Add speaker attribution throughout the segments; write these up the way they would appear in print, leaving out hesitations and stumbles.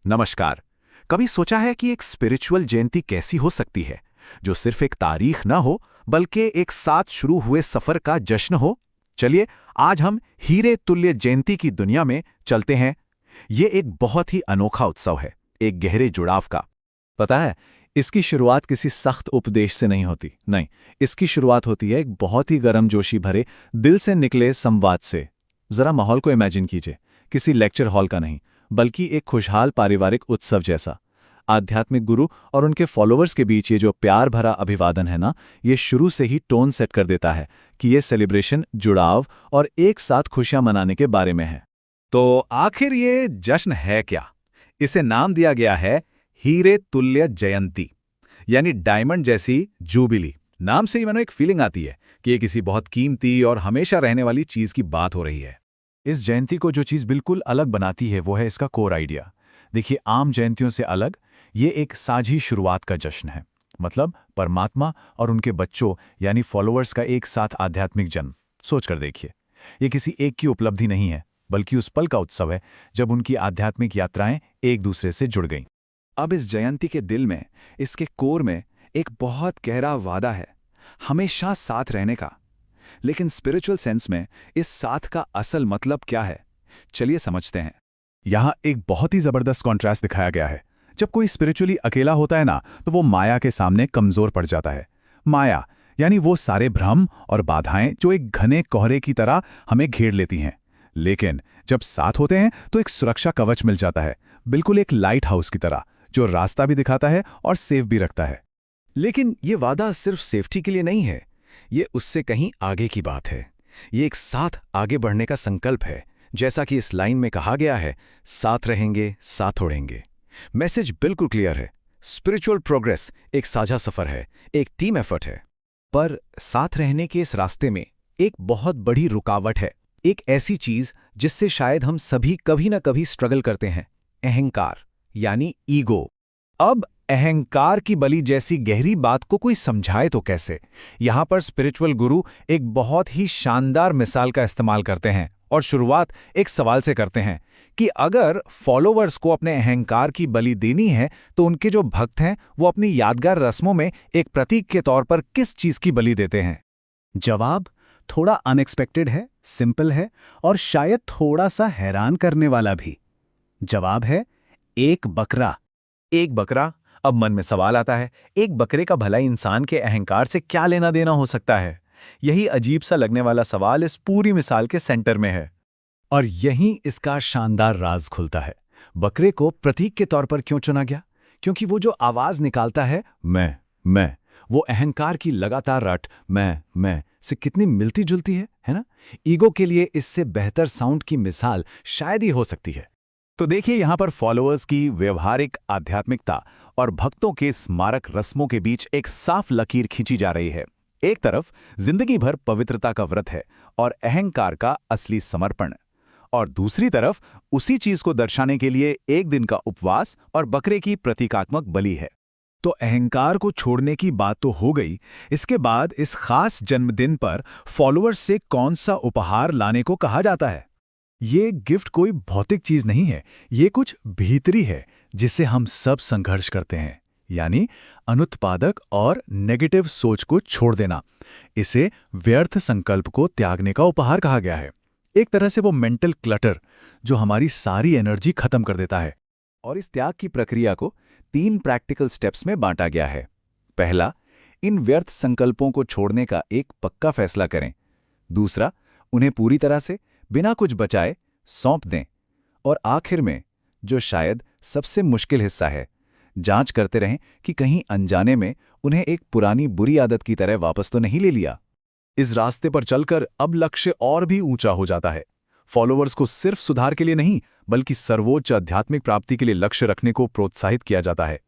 Speaker 1: नमस्कार। कभी सोचा है कि एक स्पिरिचुअल जयंती कैसी हो सकती है, जो सिर्फ एक तारीख ना हो बल्कि एक साथ शुरू हुए सफर का जश्न हो? चलिए, आज हम हीरे तुल्य जयंती की दुनिया में चलते हैं। ये एक बहुत ही अनोखा उत्सव है, एक गहरे जुड़ाव का।
Speaker 2: पता है, इसकी शुरुआत किसी सख्त उपदेश से नहीं होती। नहीं, इसकी शुरुआत होती है एक बहुत ही गर्मजोशी भरे दिल से निकले संवाद से। जरा माहौल को इमेजिन कीजिए, किसी लेक्चर हॉल का नहीं, बल्कि एक खुशहाल पारिवारिक उत्सव जैसा। आध्यात्मिक गुरु और उनके फॉलोअर्स के बीच ये जो प्यार भरा अभिवादन है ना, ये शुरू से ही टोन सेट कर देता है कि ये सेलिब्रेशन जुड़ाव और एक साथ खुशियां मनाने के बारे में है।
Speaker 1: तो आखिर ये जश्न है क्या? इसे नाम दिया गया है हीरे तुल्य जयंती, यानी डायमंड जैसी जूबिली। नाम से ही मानो एक फीलिंग आती है कि ये किसी बहुत कीमती और हमेशा रहने वाली चीज की बात हो रही है।
Speaker 2: इस जयंती को जो चीज़ बिल्कुल अलग बनाती है वो है इसका कोर आइडिया। देखिए, आम जयंतियों से अलग ये एक साझी शुरुआत का जश्न है। मतलब परमात्मा और उनके बच्चों यानी फॉलोअर्स का एक साथ आध्यात्मिक जन्म। सोच कर देखिए, ये किसी एक की उपलब्धि नहीं है, बल्कि उस पल का उत्सव है जब उनकी आध्यात्मिक यात्राएं एक दूसरे से जुड़ गईं। अब इस जयंती के दिल में, इसके कोर में एक बहुत गहरा वादा है, हमेशा साथ रहने का। लेकिन स्पिरिचुअल सेंस में इस साथ का असल मतलब क्या है, चलिए समझते हैं। यहाँ एक बहुत ही जबरदस्त कॉन्ट्रास्ट दिखाया गया है। जब कोई स्पिरिचुअली अकेला होता है ना, तो वो माया के सामने कमजोर पड़ जाता है। माया यानी वो सारे भ्रम और बाधाएं जो एक घने कोहरे की तरह हमें घेर लेती हैं। लेकिन जब साथ होते हैं तो एक सुरक्षा कवच मिल जाता है, बिल्कुल एक लाइट हाउस की तरह, जो रास्ता भी दिखाता है और सेफ भी रखता है। लेकिन ये वादा सिर्फ सेफ्टी के लिए नहीं है, ये उससे कहीं आगे की बात है। ये एक साथ आगे बढ़ने का संकल्प है। जैसा कि इस लाइन में कहा गया है, साथ रहेंगे, साथ उड़ेंगे। मैसेज बिल्कुल क्लियर है। स्पिरिचुअल प्रोग्रेस एक साझा सफर है, एक टीम एफर्ट है। पर साथ रहने के इस रास्ते में एक बहुत बड़ी रुकावट है, एक ऐसी चीज जिससे शायद हम सभी कभी ना कभी स्ट्रगल करते हैं, अहंकार यानी ईगो। अब अहंकार की बलि जैसी गहरी बात को कोई समझाए तो कैसे? यहां पर स्पिरिचुअल गुरु एक बहुत ही शानदार मिसाल का इस्तेमाल करते हैं और शुरुआत एक सवाल से करते हैं कि अगर फॉलोअर्स को अपने अहंकार की बलि देनी है तो उनके जो भक्त हैं वो अपनी यादगार रस्मों में एक प्रतीक के तौर पर किस चीज की बलि देते हैं? जवाब थोड़ा अनएक्सपेक्टेड है, सिंपल है और शायद थोड़ा सा हैरान करने वाला भी। जवाब है एक बकरा। एक बकरा? अब मन में सवाल आता है, एक बकरे का भला इंसान के अहंकार से क्या लेना देना हो सकता है? यही अजीब सा लगने वाला सवाल इस पूरी मिसाल के सेंटर में है। और यहीं इसका शानदार राज खुलता है। बकरे को प्रतीक के तौर पर क्यों चुना गया? क्योंकि वो जो आवाज निकालता है, मैं, वो अहंकार की लगातार रट मैं से कितनी मिलती जुलती है ना? ईगो के लिए इससे बेहतर साउंड की मिसाल शायद ही हो सकती है। तो देखिए, यहां पर फॉलोअर्स की व्यवहारिक आध्यात्मिकता और भक्तों के स्मारक रस्मों के बीच एक साफ लकीर खींची जा रही है। एक तरफ जिंदगी भर पवित्रता का व्रत है और अहंकार का असली समर्पण, और दूसरी तरफ उसी चीज को दर्शाने के लिए एक दिन का उपवास और बकरे की प्रतीकात्मक बलि है। तो अहंकार को छोड़ने की बात तो हो गई, इसके बाद इस खास जन्मदिन पर फॉलोअर्स से कौन सा उपहार लाने को कहा जाता है? ये गिफ्ट कोई भौतिक चीज नहीं है, ये कुछ भीतरी है जिससे हम सब संघर्ष करते हैं, यानी अनुत्पादक और नेगेटिव सोच को छोड़ देना। इसे व्यर्थ संकल्प को त्यागने का उपहार कहा गया है। एक तरह से वो मेंटल क्लटर जो हमारी सारी एनर्जी खत्म कर देता है। और इस त्याग की प्रक्रिया को 3 प्रैक्टिकल स्टेप्स में बांटा गया है। पहला, इन व्यर्थ संकल्पों को छोड़ने का एक पक्का फैसला करें। दूसरा, उन्हें पूरी तरह से बिना कुछ बचाए सौंप दें। और आखिर में, जो शायद सबसे मुश्किल हिस्सा है, जांच करते रहें कि कहीं अनजाने में उन्हें एक पुरानी बुरी आदत की तरह वापस तो नहीं ले लिया। इस रास्ते पर चलकर अब लक्ष्य और भी ऊंचा हो जाता है। फॉलोअर्स को सिर्फ सुधार के लिए नहीं, बल्कि सर्वोच्च आध्यात्मिक प्राप्ति के लिए लक्ष्य रखने को प्रोत्साहित किया जाता है।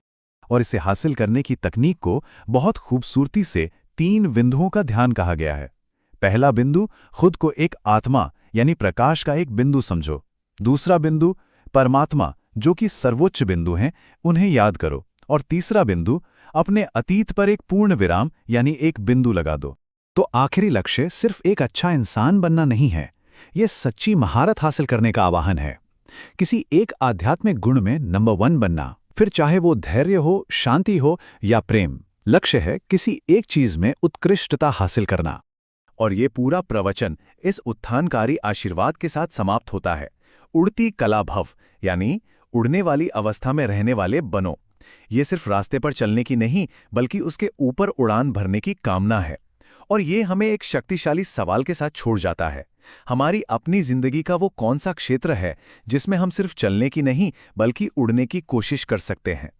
Speaker 2: और इसे हासिल करने की तकनीक को बहुत खूबसूरती से 3 बिंदुओं का ध्यान कहा गया है। पहला बिंदु, खुद को एक आत्मा यानी प्रकाश का एक बिंदु समझो। दूसरा बिंदु, परमात्मा जो कि सर्वोच्च बिंदु हैं, उन्हें याद करो। और तीसरा बिंदु, अपने अतीत पर एक पूर्ण विराम यानी एक बिंदु लगा दो। तो आखिरी लक्ष्य सिर्फ एक अच्छा इंसान बनना नहीं है, यह सच्ची महारत हासिल करने का आह्वान है। किसी एक आध्यात्मिक गुण में नंबर 1 बनना, फिर चाहे वो धैर्य हो, शांति हो या प्रेम, लक्ष्य है किसी एक चीज में उत्कृष्टता हासिल करना। और ये पूरा प्रवचन इस उत्थानकारी आशीर्वाद के साथ समाप्त होता है, उड़ती कला भव, यानी उड़ने वाली अवस्था में रहने वाले बनो। ये सिर्फ रास्ते पर चलने की नहीं, बल्कि उसके ऊपर उड़ान भरने की कामना है। और ये हमें एक शक्तिशाली सवाल के साथ छोड़ जाता है, हमारी अपनी जिंदगी का वो कौन सा क्षेत्र है जिसमें हम सिर्फ चलने की नहीं, बल्कि उड़ने की कोशिश कर सकते हैं।